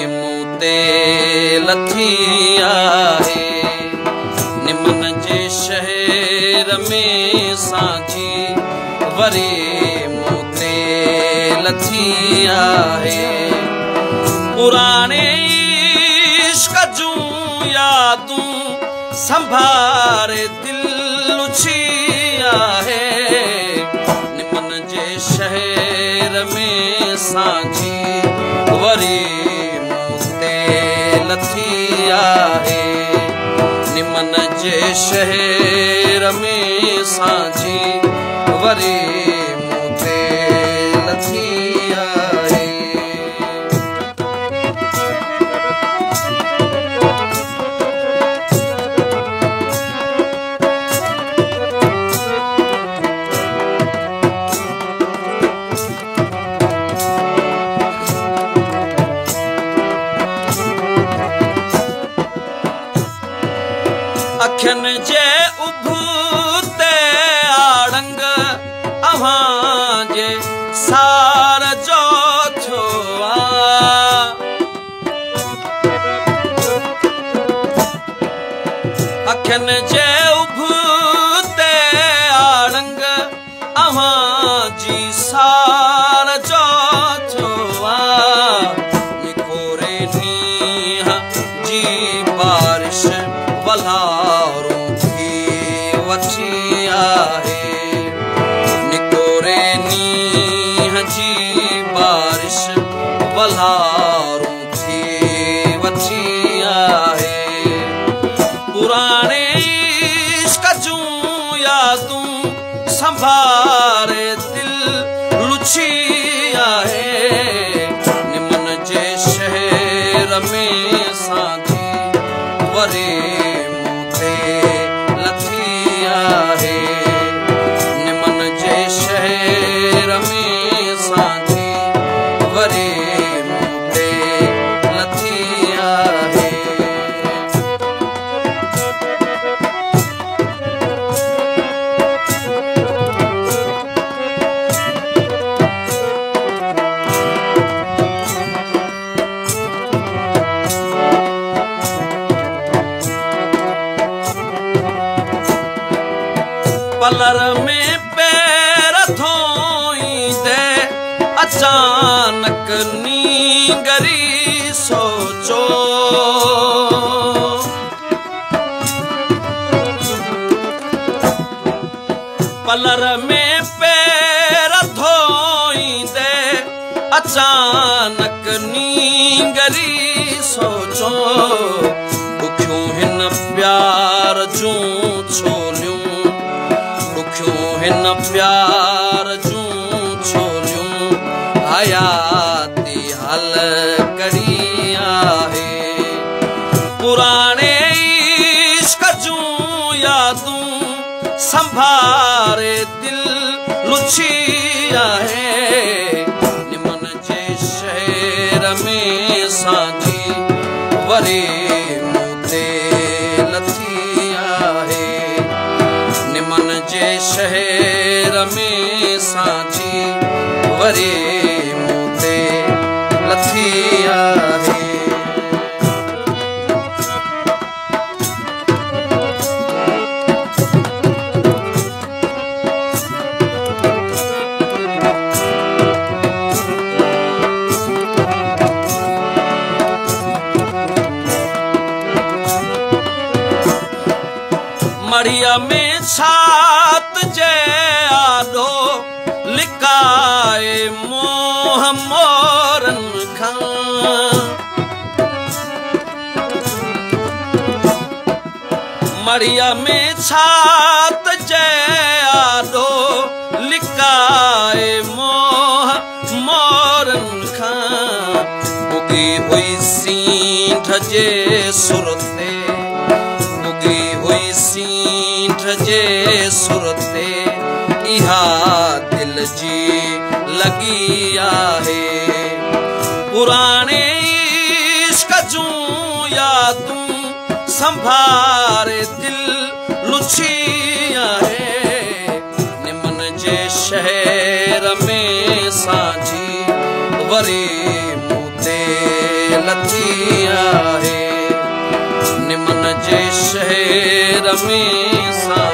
मूं ते लथी आहे। निमन जे शहर में सांझी वरी मूं ते लथी आहे। पुराने इश्क जूं यादूं संभारे दिल लुछी आहे। निमन जे शहर में सांझी वरी मूं ते लथी आहे। निमन जे शहर में सांझी वरी मूं ते लथी आहे। अखियन जे उभते आड़ंग अव्हां जे सार जो थियो आ। अखियन जे उभते आड़ंग अव्हां जी सार जो थियो आ। निकोरे नींहं जी बारिश वल्हारों थी वठी आहे। निकोरे नींहं जी बारिश वल्हारों थी वठी आहे। पुराने इश्क जूं यादूं संभारे दिल लुछी आहे। निमन जे शहर में सांझी वरी मूं ते लथी आहे। निमन जे शहर में सांझी वरी मूं ते लथी आहे। पलर में पैर धोईंदे अचानक नींगरी सोचो। पलर में पैर धोईंदे अचानक नींगरी सोचो। दुखियूं हिन प्यार जूं छोलियूं हिन प्यार जूं छोलियूं हयाती हल कड़ी आहे। पुराने इश्क जूं यादूं संभारे दिल लुछी आहे। निमन जे शहर में सांझी वरी मूं ते लथी आहे। निमन जे शहर में सांझी वरी मूं ते लथी आहे। मड़िया में छात जे आडो लिकाए मोह मोरन खां। मड़िया में छात जे आडो लिकाए मोह मोरन खां। उगी हुई सींठ जे सुरते उगी हुई सींठ जे सुरते इहा दिल जी लगी आहे। पुराने इश्क जूं यादूं संभारे दिल लुछी आहे। निमन जे शहर में सांझी वरी मूं ते ग़लती आहे निमन जे शहर में सा